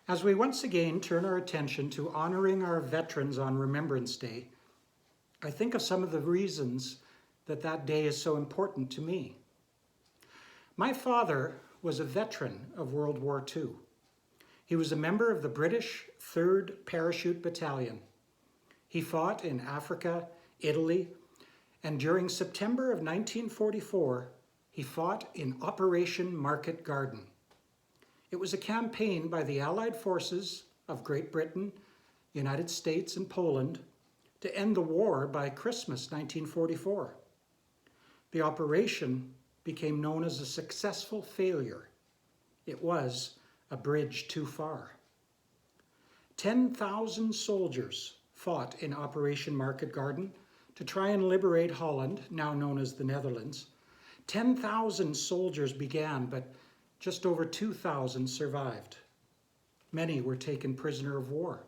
As we once again turn our attention to honoring our veterans on Remembrance Day, I think of some of the reasons that that day is so important to me. My father was a veteran of World War II. He was a member of the British 3rd Parachute Battalion. He fought in Africa, Italy, and during September of 1944, he fought in Operation Market Garden. It was a campaign by the Allied forces of Great Britain, United States, and Poland to end the war by Christmas 1944. The operation became known as a successful failure. It was a bridge too far. 10,000 soldiers fought in Operation Market Garden to try and liberate Holland, now known as the Netherlands. 10,000 soldiers began, but just over 2,000 survived. Many were taken prisoner of war.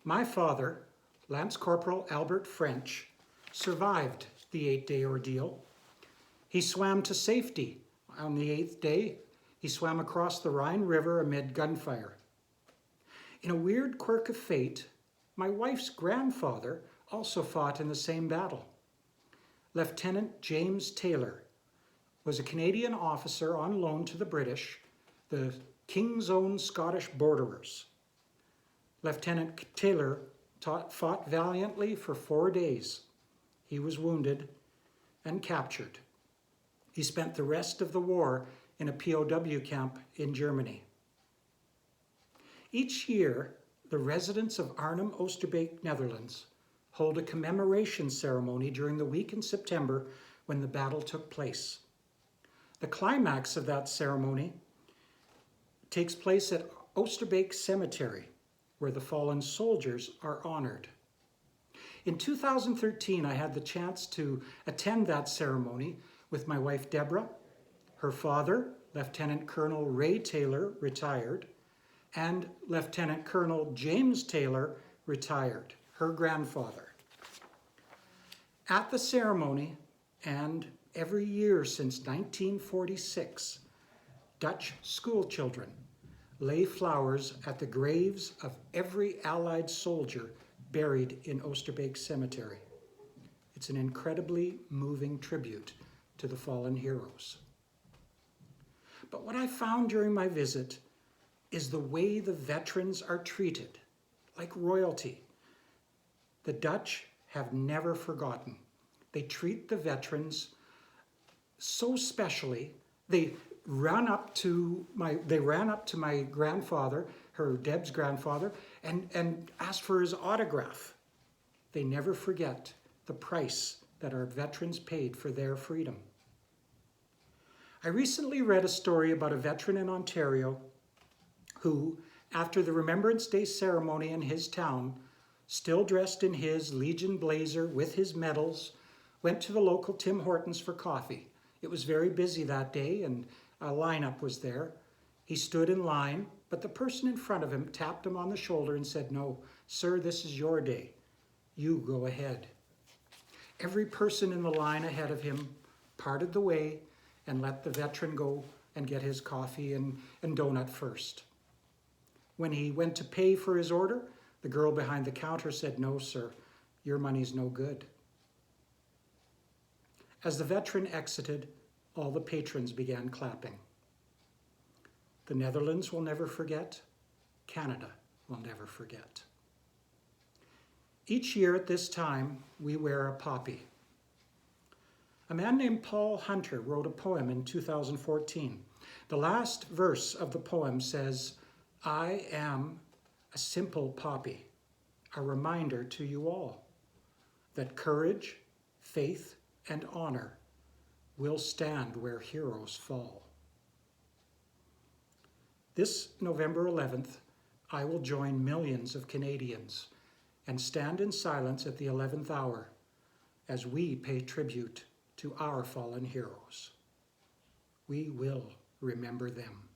My father, Lance Corporal Albert French, survived the 8-day ordeal. He swam to safety. On the 8th day, he swam across the Rhine River amid gunfire. In a weird quirk of fate, my wife's grandfather also fought in the same battle. Lieutenant James Taylor was a Canadian officer on loan to the British, the King's Own Scottish Borderers. Lieutenant Taylor fought valiantly for 4 days. He was wounded and captured. He spent the rest of the war in a POW camp in Germany. Each year, the residents of Arnhem-Oosterbeek, Netherlands, hold a commemoration ceremony during the week in September when the battle took place. The climax of that ceremony takes place at Oosterbeek Cemetery, where the fallen soldiers are honored. In 2013, I had the chance to attend that ceremony with my wife Deborah, her father, Lieutenant Colonel Ray Taylor, retired, and Lieutenant Colonel James Taylor, retired, her grandfather. At the ceremony, and every year since 1946, Dutch school children lay flowers at the graves of every Allied soldier buried in Oosterbeek Cemetery. It's an incredibly moving tribute to the fallen heroes. But what I found during my visit is the way the veterans are treated, like royalty. The Dutch have never forgotten. They treat the veterans so specially. They ran up to my grandfather, Deb's grandfather, and asked for his autograph. They never forget the price that our veterans paid for their freedom. I recently read a story about a veteran in Ontario who, after the Remembrance Day ceremony in his town, still dressed in his Legion blazer with his medals, went to the local Tim Hortons for coffee. It was very busy that day and a lineup was there. He stood in line, but the person in front of him tapped him on the shoulder and said, "No, sir, this is your day. You go ahead." Every person in the line ahead of him parted the way and let the veteran go and get his coffee and donut first. When he went to pay for his order, the girl behind the counter said, "No, sir, your money's no good." As the veteran exited, all the patrons began clapping. The Netherlands will never forget. Canada will never forget. Each year at this time, we wear a poppy. A man named Paul Hunter wrote a poem in 2014. The last verse of the poem says, "I am a simple poppy, a reminder to you all that courage, faith, and honor will stand where heroes fall." This November 11th, I will join millions of Canadians and stand in silence at the 11th hour as we pay tribute to our fallen heroes. We will remember them.